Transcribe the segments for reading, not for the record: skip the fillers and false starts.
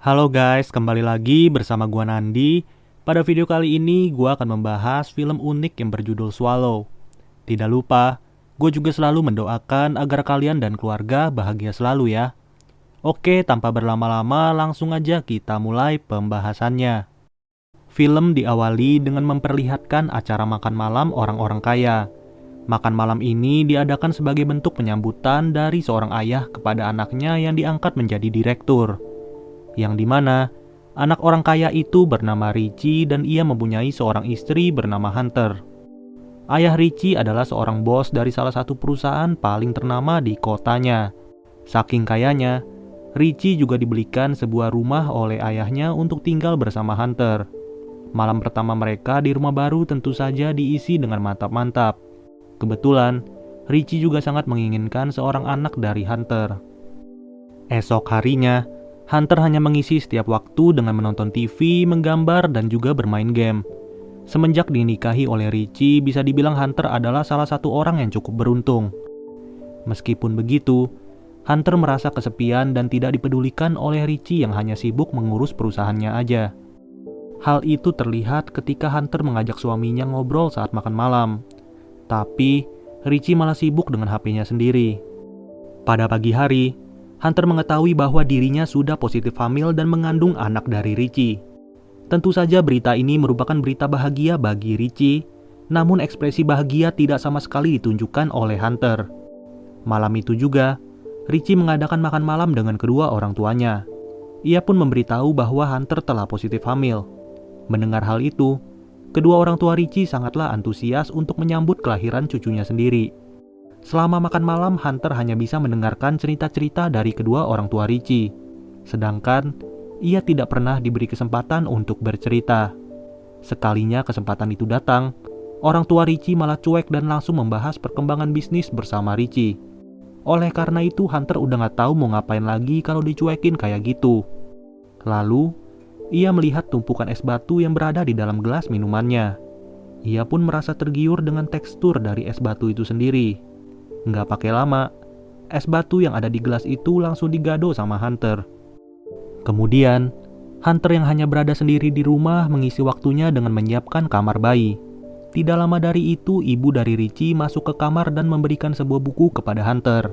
Halo guys, kembali lagi bersama gua Nandi. Pada video kali ini gua akan membahas film unik yang berjudul Swallow. Tidak lupa, gue juga selalu mendoakan agar kalian dan keluarga bahagia selalu ya. Oke, tanpa berlama-lama langsung aja kita mulai pembahasannya. Film diawali dengan memperlihatkan acara makan malam orang-orang kaya. Makan malam ini diadakan sebagai bentuk penyambutan dari seorang ayah kepada anaknya yang diangkat menjadi direktur. Yang dimana anak orang kaya itu bernama Richie dan ia mempunyai seorang istri bernama Hunter. Ayah Richie adalah seorang bos dari salah satu perusahaan paling ternama di kotanya. Saking kayanya, Richie juga dibelikan sebuah rumah oleh ayahnya untuk tinggal bersama Hunter. Malam pertama mereka di rumah baru tentu saja diisi dengan mantap-mantap. Kebetulan, Richie juga sangat menginginkan seorang anak dari Hunter. Esok harinya, Hunter hanya mengisi setiap waktu dengan menonton TV, menggambar, dan juga bermain game. Semenjak dinikahi oleh Richie, bisa dibilang Hunter adalah salah satu orang yang cukup beruntung. Meskipun begitu, Hunter merasa kesepian dan tidak dipedulikan oleh Richie yang hanya sibuk mengurus perusahaannya aja. Hal itu terlihat ketika Hunter mengajak suaminya ngobrol saat makan malam. Tapi, Richie malah sibuk dengan HP-nya sendiri. Pada pagi hari, Hunter mengetahui bahwa dirinya sudah positif hamil dan mengandung anak dari Richie. Tentu saja berita ini merupakan berita bahagia bagi Richie, namun ekspresi bahagia tidak sama sekali ditunjukkan oleh Hunter. Malam itu juga, Richie mengadakan makan malam dengan kedua orang tuanya. Ia pun memberitahu bahwa Hunter telah positif hamil. Mendengar hal itu, kedua orang tua Richie sangatlah antusias untuk menyambut kelahiran cucunya sendiri. Selama makan malam, Hunter hanya bisa mendengarkan cerita-cerita dari kedua orang tua Richie. Sedangkan, ia tidak pernah diberi kesempatan untuk bercerita. Sekalinya kesempatan itu datang, orang tua Richie malah cuek dan langsung membahas perkembangan bisnis bersama Richie. Oleh karena itu, Hunter udah gak tahu mau ngapain lagi kalau dicuekin kayak gitu. Lalu, ia melihat tumpukan es batu yang berada di dalam gelas minumannya. Ia pun merasa tergiur dengan tekstur dari es batu itu sendiri. Nggak pakai lama, es batu yang ada di gelas itu langsung digado sama Hunter. Kemudian, Hunter yang hanya berada sendiri di rumah mengisi waktunya dengan menyiapkan kamar bayi. Tidak lama dari itu, ibu dari Richie masuk ke kamar dan memberikan sebuah buku kepada Hunter.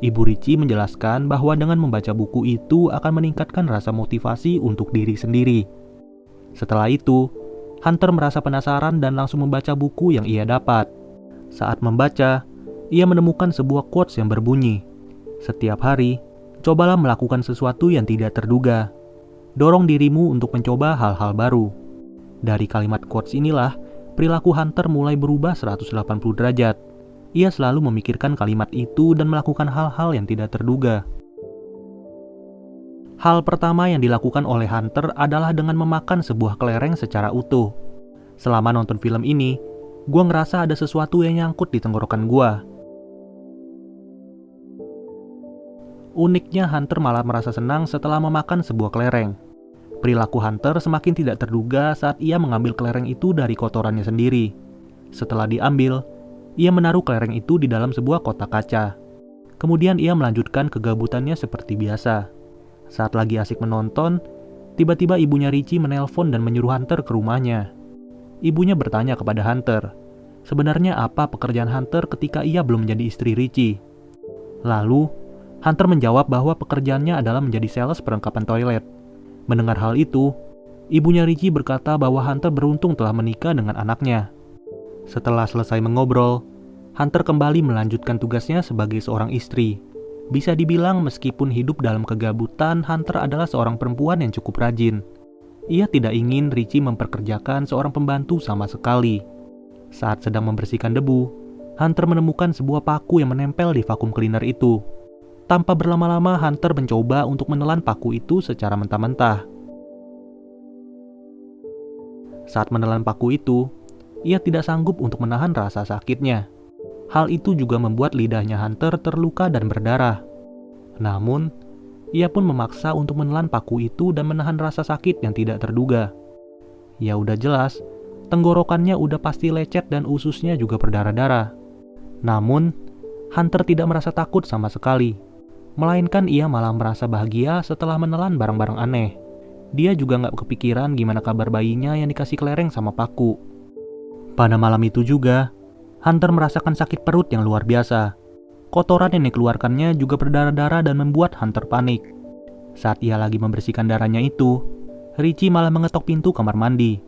Ibu Richie menjelaskan bahwa dengan membaca buku itu akan meningkatkan rasa motivasi untuk diri sendiri. Setelah itu, Hunter merasa penasaran dan langsung membaca buku yang ia dapat. Saat membaca, ia menemukan sebuah quotes yang berbunyi, "Setiap hari, cobalah melakukan sesuatu yang tidak terduga. Dorong dirimu untuk mencoba hal-hal baru." Dari kalimat quotes inilah, perilaku Hunter mulai berubah 180 derajat. Ia selalu memikirkan kalimat itu dan melakukan hal-hal yang tidak terduga. Hal pertama yang dilakukan oleh Hunter adalah dengan memakan sebuah kelereng secara utuh. Selama nonton film ini, gua ngerasa ada sesuatu yang nyangkut di tenggorokan gua. Uniknya, Hunter malah merasa senang setelah memakan sebuah kelereng. Perilaku Hunter semakin tidak terduga saat ia mengambil kelereng itu dari kotorannya sendiri. Setelah diambil, ia menaruh kelereng itu di dalam sebuah kotak kaca. Kemudian ia melanjutkan kegabutannya seperti biasa. Saat lagi asik menonton, tiba-tiba ibunya Richie menelpon dan menyuruh Hunter ke rumahnya. Ibunya bertanya kepada Hunter, sebenarnya apa pekerjaan Hunter ketika ia belum menjadi istri Richie. Lalu, Hunter menjawab bahwa pekerjaannya adalah menjadi sales perlengkapan toilet. Mendengar hal itu, ibunya Richie berkata bahwa Hunter beruntung telah menikah dengan anaknya. Setelah selesai mengobrol, Hunter kembali melanjutkan tugasnya sebagai seorang istri. Bisa dibilang meskipun hidup dalam kegabutan, Hunter adalah seorang perempuan yang cukup rajin. Ia tidak ingin Richie memperkerjakan seorang pembantu sama sekali. Saat sedang membersihkan debu, Hunter menemukan sebuah paku yang menempel di vacuum cleaner itu. Tanpa berlama-lama, Hunter mencoba untuk menelan paku itu secara mentah-mentah. Saat menelan paku itu, ia tidak sanggup untuk menahan rasa sakitnya. Hal itu juga membuat lidahnya Hunter terluka dan berdarah. Namun, ia pun memaksa untuk menelan paku itu dan menahan rasa sakit yang tidak terduga. Ya udah jelas, tenggorokannya udah pasti lecet dan ususnya juga berdarah-darah. Namun, Hunter tidak merasa takut sama sekali. Melainkan ia malah merasa bahagia setelah menelan barang-barang aneh. Dia juga nggak kepikiran gimana kabar bayinya yang dikasih kelereng sama Paku. Pada malam itu juga, Hunter merasakan sakit perut yang luar biasa. Kotoran yang dikeluarkannya juga berdarah-darah dan membuat Hunter panik. Saat ia lagi membersihkan darahnya itu, Richie malah mengetok pintu kamar mandi.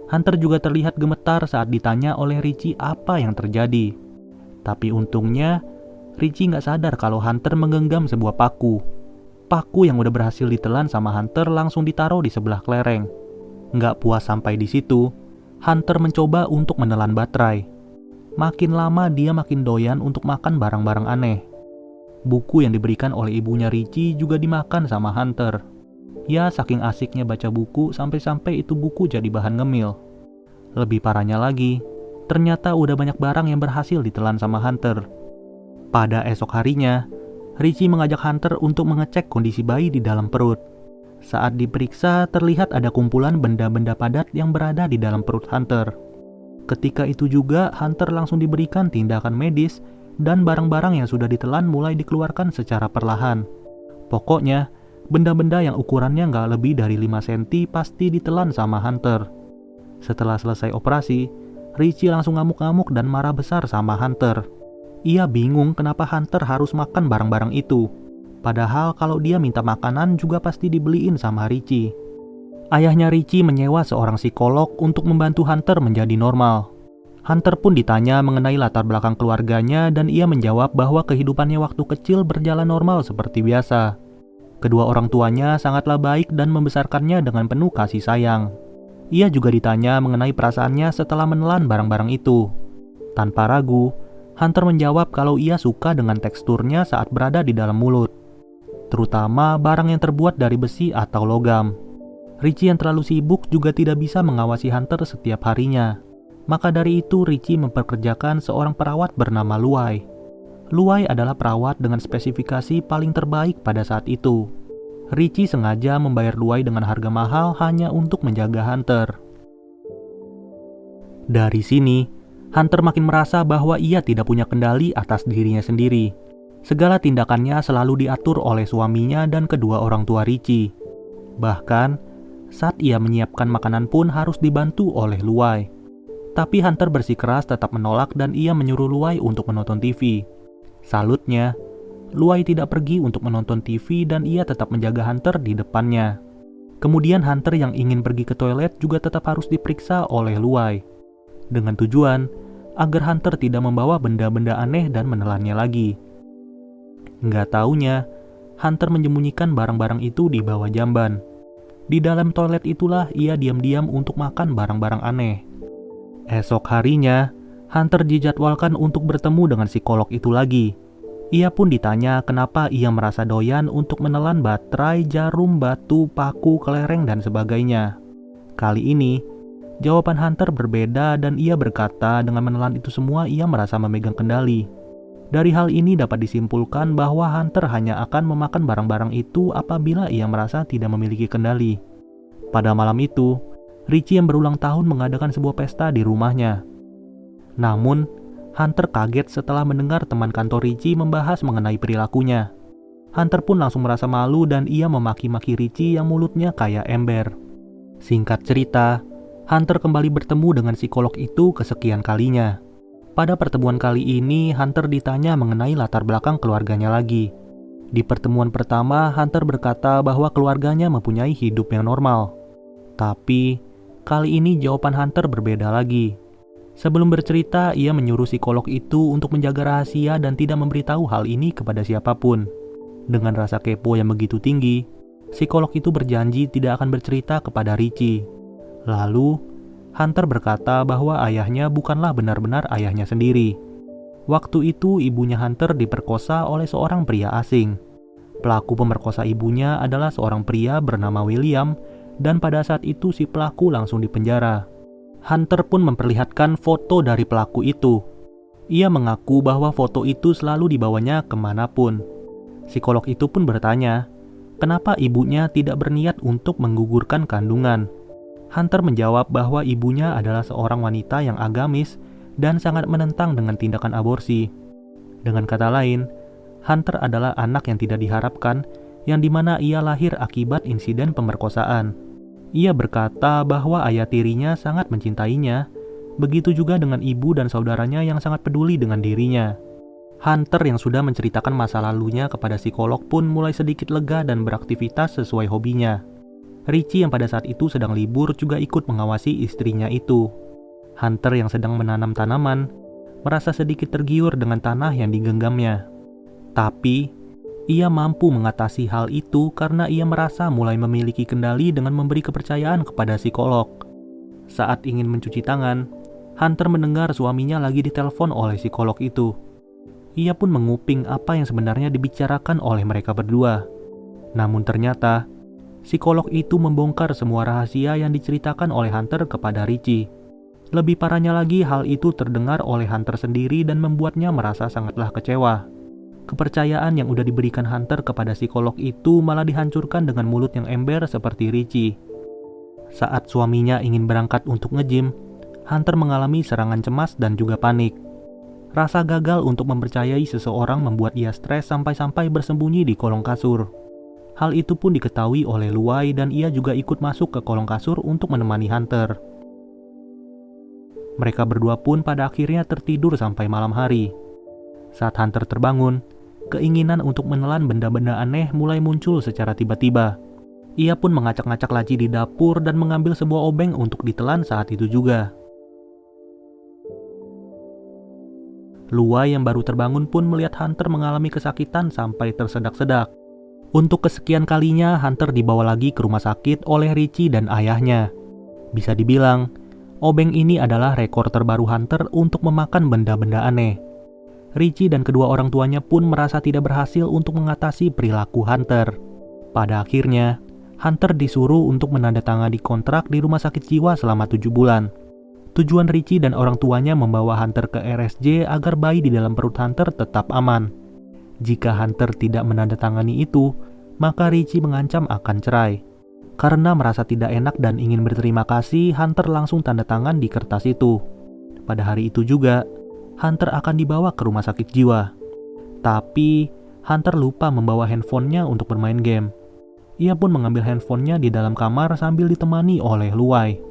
Hunter juga terlihat gemetar saat ditanya oleh Richie apa yang terjadi. Tapi untungnya, Richie nggak sadar kalau Hunter menggenggam sebuah paku. Paku yang udah berhasil ditelan sama Hunter langsung ditaruh di sebelah kelereng. Nggak puas sampai di situ, Hunter mencoba untuk menelan baterai. Makin lama dia makin doyan untuk makan barang-barang aneh. Buku yang diberikan oleh ibunya Richie juga dimakan sama Hunter. Ya, saking asiknya baca buku sampai-sampai itu buku jadi bahan ngemil. Lebih parahnya lagi, ternyata udah banyak barang yang berhasil ditelan sama Hunter. Pada esok harinya, Richie mengajak Hunter untuk mengecek kondisi bayi di dalam perut. Saat diperiksa, terlihat ada kumpulan benda-benda padat yang berada di dalam perut Hunter. Ketika itu juga, Hunter langsung diberikan tindakan medis dan barang-barang yang sudah ditelan mulai dikeluarkan secara perlahan. Pokoknya, benda-benda yang ukurannya nggak lebih dari 5 cm pasti ditelan sama Hunter. Setelah selesai operasi, Richie langsung ngamuk-ngamuk dan marah besar sama Hunter. Ia bingung kenapa Hunter harus makan barang-barang itu. Padahal kalau dia minta makanan juga pasti dibeliin sama Richie. Ayahnya Richie menyewa seorang psikolog untuk membantu Hunter menjadi normal. Hunter pun ditanya mengenai latar belakang keluarganya dan ia menjawab bahwa kehidupannya waktu kecil berjalan normal seperti biasa. Kedua orang tuanya sangatlah baik dan membesarkannya dengan penuh kasih sayang. Ia juga ditanya mengenai perasaannya setelah menelan barang-barang itu. Tanpa ragu, Hunter menjawab kalau ia suka dengan teksturnya saat berada di dalam mulut, terutama barang yang terbuat dari besi atau logam. Richie yang terlalu sibuk juga tidak bisa mengawasi Hunter setiap harinya. Maka dari itu Richie memperkerjakan seorang perawat bernama Luai. Luai adalah perawat dengan spesifikasi paling terbaik pada saat itu. Richie sengaja membayar Luai dengan harga mahal hanya untuk menjaga Hunter. Dari sini, Hunter makin merasa bahwa ia tidak punya kendali atas dirinya sendiri. Segala tindakannya selalu diatur oleh suaminya dan kedua orang tua Richie. Bahkan, saat ia menyiapkan makanan pun harus dibantu oleh Luai. Tapi Hunter bersikeras tetap menolak dan ia menyuruh Luai untuk menonton TV. Salutnya, Luai tidak pergi untuk menonton TV dan ia tetap menjaga Hunter di depannya. Kemudian Hunter yang ingin pergi ke toilet juga tetap harus diperiksa oleh Luai. Dengan tujuan agar Hunter tidak membawa benda-benda aneh dan menelannya lagi. Nggak taunya, Hunter menyembunyikan barang-barang itu di bawah jamban. Di dalam toilet itulah ia diam-diam untuk makan barang-barang aneh. Esok harinya, Hunter dijadwalkan untuk bertemu dengan psikolog itu lagi. Ia pun ditanya kenapa ia merasa doyan untuk menelan baterai, jarum, batu, paku, kelereng, dan sebagainya. Kali ini, jawaban Hunter berbeda dan ia berkata dengan menelan itu semua ia merasa memegang kendali. Dari hal ini dapat disimpulkan bahwa Hunter hanya akan memakan barang-barang itu apabila ia merasa tidak memiliki kendali. Pada malam itu, Richie yang berulang tahun mengadakan sebuah pesta di rumahnya. Namun, Hunter kaget setelah mendengar teman kantor Richie membahas mengenai perilakunya. Hunter pun langsung merasa malu dan ia memaki-maki Richie yang mulutnya kayak ember. Singkat cerita, Hunter kembali bertemu dengan psikolog itu kesekian kalinya. Pada pertemuan kali ini, Hunter ditanya mengenai latar belakang keluarganya lagi. Di pertemuan pertama, Hunter berkata bahwa keluarganya mempunyai hidup yang normal. Tapi, kali ini jawaban Hunter berbeda lagi. Sebelum bercerita, ia menyuruh psikolog itu untuk menjaga rahasia dan tidak memberitahu hal ini kepada siapapun. Dengan rasa kepo yang begitu tinggi, psikolog itu berjanji tidak akan bercerita kepada Richie. Lalu, Hunter berkata bahwa ayahnya bukanlah benar-benar ayahnya sendiri. Waktu itu, ibunya Hunter diperkosa oleh seorang pria asing. Pelaku pemerkosa ibunya adalah seorang pria bernama William, dan pada saat itu si pelaku langsung dipenjara. Hunter pun memperlihatkan foto dari pelaku itu. Ia mengaku bahwa foto itu selalu dibawanya kemanapun. Psikolog itu pun bertanya, kenapa ibunya tidak berniat untuk menggugurkan kandungan. Hunter menjawab bahwa ibunya adalah seorang wanita yang agamis dan sangat menentang dengan tindakan aborsi. Dengan kata lain, Hunter adalah anak yang tidak diharapkan, yang dimana ia lahir akibat insiden pemerkosaan. Ia berkata bahwa ayah tirinya sangat mencintainya, begitu juga dengan ibu dan saudaranya yang sangat peduli dengan dirinya. Hunter yang sudah menceritakan masa lalunya kepada psikolog pun mulai sedikit lega dan beraktivitas sesuai hobinya. Richie yang pada saat itu sedang libur juga ikut mengawasi istrinya itu. Hunter yang sedang menanam tanaman merasa sedikit tergiur dengan tanah yang digenggamnya. Tapi, ia mampu mengatasi hal itu karena ia merasa mulai memiliki kendali dengan memberi kepercayaan kepada psikolog. Saat ingin mencuci tangan, Hunter mendengar suaminya lagi ditelepon oleh psikolog itu. Ia pun menguping apa yang sebenarnya dibicarakan oleh mereka berdua. Namun ternyata, psikolog itu membongkar semua rahasia yang diceritakan oleh Hunter kepada Richie. Lebih parahnya lagi, hal itu terdengar oleh Hunter sendiri dan membuatnya merasa sangatlah kecewa. Kepercayaan yang udah diberikan Hunter kepada psikolog itu malah dihancurkan dengan mulut yang ember seperti Richie. Saat suaminya ingin berangkat untuk nge-gym, Hunter mengalami serangan cemas dan juga panik. Rasa gagal untuk mempercayai seseorang membuat ia stres sampai-sampai bersembunyi di kolong kasur. Hal itu pun diketahui oleh Luai dan ia juga ikut masuk ke kolong kasur untuk menemani Hunter. Mereka berdua pun pada akhirnya tertidur sampai malam hari. Saat Hunter terbangun, keinginan untuk menelan benda-benda aneh mulai muncul secara tiba-tiba. Ia pun mengacak-ngacak laci di dapur dan mengambil sebuah obeng untuk ditelan saat itu juga. Luai yang baru terbangun pun melihat Hunter mengalami kesakitan sampai tersedak-sedak. Untuk kesekian kalinya, Hunter dibawa lagi ke rumah sakit oleh Richie dan ayahnya. Bisa dibilang, obeng ini adalah rekor terbaru Hunter untuk memakan benda-benda aneh. Richie dan kedua orang tuanya pun merasa tidak berhasil untuk mengatasi perilaku Hunter. Pada akhirnya, Hunter disuruh untuk menandatangani kontrak di rumah sakit jiwa selama 7 bulan. Tujuan Richie dan orang tuanya membawa Hunter ke RSJ agar bayi di dalam perut Hunter tetap aman. Jika Hunter tidak menandatangani itu, maka Richie mengancam akan cerai. Karena merasa tidak enak dan ingin berterima kasih, Hunter langsung tanda tangan di kertas itu. Pada hari itu juga, Hunter akan dibawa ke rumah sakit jiwa. Tapi, Hunter lupa membawa handphonenya untuk bermain game. Ia pun mengambil handphonenya di dalam kamar sambil ditemani oleh Luai.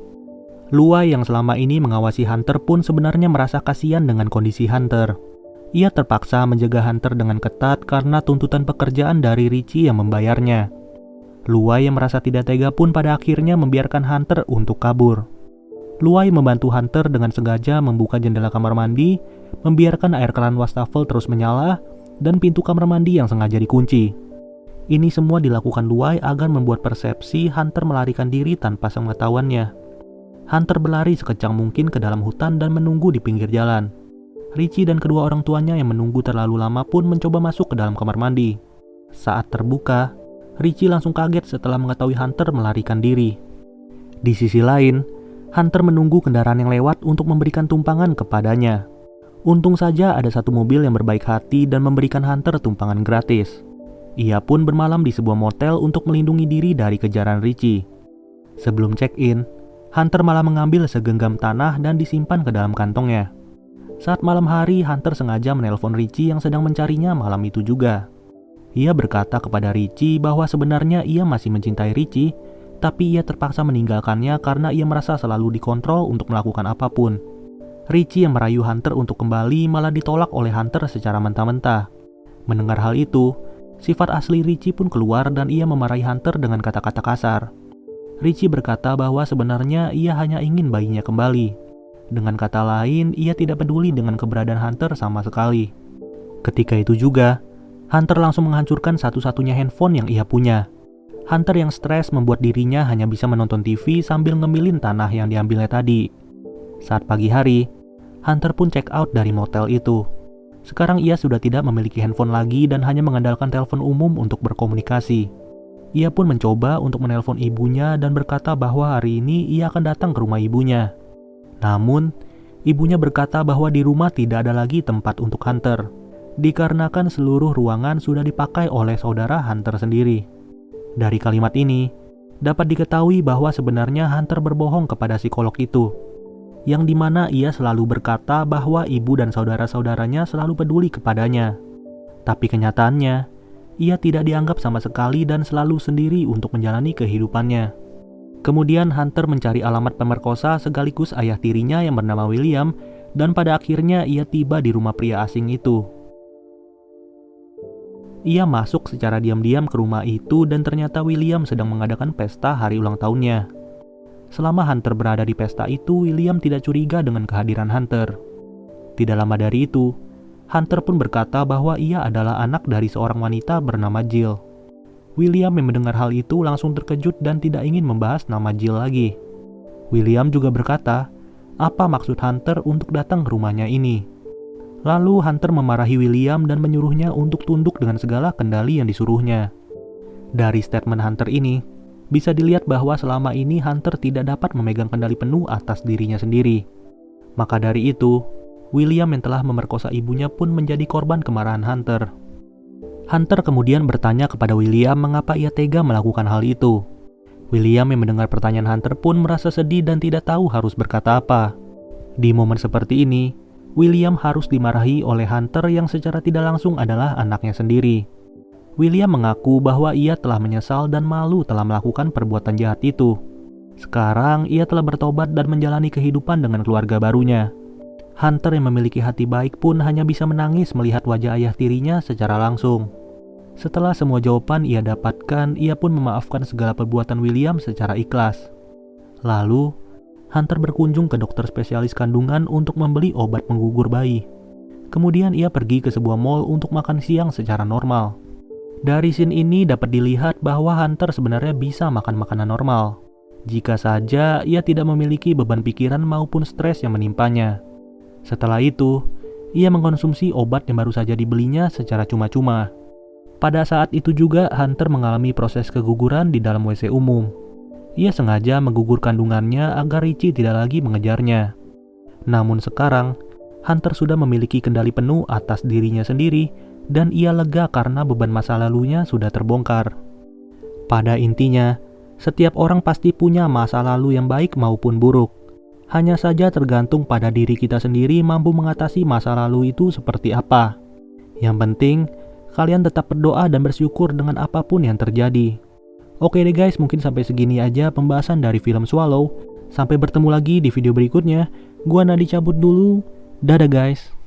Luai yang selama ini mengawasi Hunter pun sebenarnya merasa kasihan dengan kondisi Hunter. Ia terpaksa menjaga Hunter dengan ketat karena tuntutan pekerjaan dari Richie yang membayarnya. Luai yang merasa tidak tega pun pada akhirnya membiarkan Hunter untuk kabur. Luai membantu Hunter dengan sengaja membuka jendela kamar mandi, membiarkan air keran wastafel terus menyala, dan pintu kamar mandi yang sengaja dikunci. Ini semua dilakukan Luai agar membuat persepsi Hunter melarikan diri tanpa sepengetahuannya. Hunter berlari sekejang mungkin ke dalam hutan dan menunggu di pinggir jalan. Richie dan kedua orang tuanya yang menunggu terlalu lama pun mencoba masuk ke dalam kamar mandi. Saat terbuka, Richie langsung kaget setelah mengetahui Hunter melarikan diri. Di sisi lain, Hunter menunggu kendaraan yang lewat untuk memberikan tumpangan kepadanya. Untung saja ada satu mobil yang berbaik hati dan memberikan Hunter tumpangan gratis. Ia pun bermalam di sebuah motel untuk melindungi diri dari kejaran Richie. Sebelum check-in, Hunter malah mengambil segenggam tanah dan disimpan ke dalam kantongnya. Saat malam hari, Hunter sengaja menelpon Richie yang sedang mencarinya malam itu juga. Ia berkata kepada Richie bahwa sebenarnya ia masih mencintai Richie, tapi ia terpaksa meninggalkannya karena ia merasa selalu dikontrol untuk melakukan apapun. Richie yang merayu Hunter untuk kembali malah ditolak oleh Hunter secara mentah-mentah. Mendengar hal itu, sifat asli Richie pun keluar dan ia memarahi Hunter dengan kata-kata kasar. Richie berkata bahwa sebenarnya ia hanya ingin bayinya kembali. Dengan kata lain, ia tidak peduli dengan keberadaan Hunter sama sekali. Ketika itu juga, Hunter langsung menghancurkan satu-satunya handphone yang ia punya. Hunter yang stres membuat dirinya hanya bisa menonton TV sambil ngemilin tanah yang diambilnya tadi. Saat pagi hari, Hunter pun check out dari motel itu. Sekarang ia sudah tidak memiliki handphone lagi dan hanya mengandalkan telepon umum untuk berkomunikasi. Ia pun mencoba untuk menelpon ibunya dan berkata bahwa hari ini ia akan datang ke rumah ibunya. Namun, ibunya berkata bahwa di rumah tidak ada lagi tempat untuk Hunter, dikarenakan seluruh ruangan sudah dipakai oleh saudara Hunter sendiri. Dari kalimat ini, dapat diketahui bahwa sebenarnya Hunter berbohong kepada psikolog itu, yang dimana ia selalu berkata bahwa ibu dan saudara-saudaranya selalu peduli kepadanya. Tapi kenyataannya, ia tidak dianggap sama sekali dan selalu sendiri untuk menjalani kehidupannya. Kemudian Hunter mencari alamat pemerkosa sekaligus ayah tirinya yang bernama William, dan pada akhirnya ia tiba di rumah pria asing itu. Ia masuk secara diam-diam ke rumah itu dan ternyata William sedang mengadakan pesta hari ulang tahunnya. Selama Hunter berada di pesta itu, William tidak curiga dengan kehadiran Hunter. Tidak lama dari itu, Hunter pun berkata bahwa ia adalah anak dari seorang wanita bernama Jill. William yang mendengar hal itu langsung terkejut dan tidak ingin membahas nama Jill lagi. William juga berkata, apa maksud Hunter untuk datang ke rumahnya ini? Lalu Hunter memarahi William dan menyuruhnya untuk tunduk dengan segala kendali yang disuruhnya. Dari statement Hunter ini, bisa dilihat bahwa selama ini Hunter tidak dapat memegang kendali penuh atas dirinya sendiri. Maka dari itu, William yang telah memerkosa ibunya pun menjadi korban kemarahan Hunter. Hunter kemudian bertanya kepada William mengapa ia tega melakukan hal itu. William yang mendengar pertanyaan Hunter pun merasa sedih dan tidak tahu harus berkata apa. Di momen seperti ini, William harus dimarahi oleh Hunter yang secara tidak langsung adalah anaknya sendiri. William mengaku bahwa ia telah menyesal dan malu telah melakukan perbuatan jahat itu. Sekarang ia telah bertobat dan menjalani kehidupan dengan keluarga barunya. Hunter yang memiliki hati baik pun hanya bisa menangis melihat wajah ayah tirinya secara langsung. Setelah semua jawaban ia dapatkan, ia pun memaafkan segala perbuatan William secara ikhlas. Lalu, Hunter berkunjung ke dokter spesialis kandungan untuk membeli obat penggugur bayi. Kemudian ia pergi ke sebuah mall untuk makan siang secara normal. Dari scene ini dapat dilihat bahwa Hunter sebenarnya bisa makan makanan normal, jika saja ia tidak memiliki beban pikiran maupun stres yang menimpanya. Setelah itu, ia mengkonsumsi obat yang baru saja dibelinya secara cuma-cuma. Pada saat itu juga Hunter mengalami proses keguguran di dalam WC umum. Ia sengaja menggugur kandungannya agar Richie tidak lagi mengejarnya. Namun sekarang, Hunter sudah memiliki kendali penuh atas dirinya sendiri dan ia lega karena beban masa lalunya sudah terbongkar. Pada intinya, setiap orang pasti punya masa lalu yang baik maupun buruk. Hanya saja tergantung pada diri kita sendiri mampu mengatasi masa lalu itu seperti apa. Yang penting, kalian tetap berdoa dan bersyukur dengan apapun yang terjadi. Oke deh guys, mungkin sampai segini aja pembahasan dari film Swallow. Sampai bertemu lagi di video berikutnya. Gua Nadi cabut dulu. Dadah guys.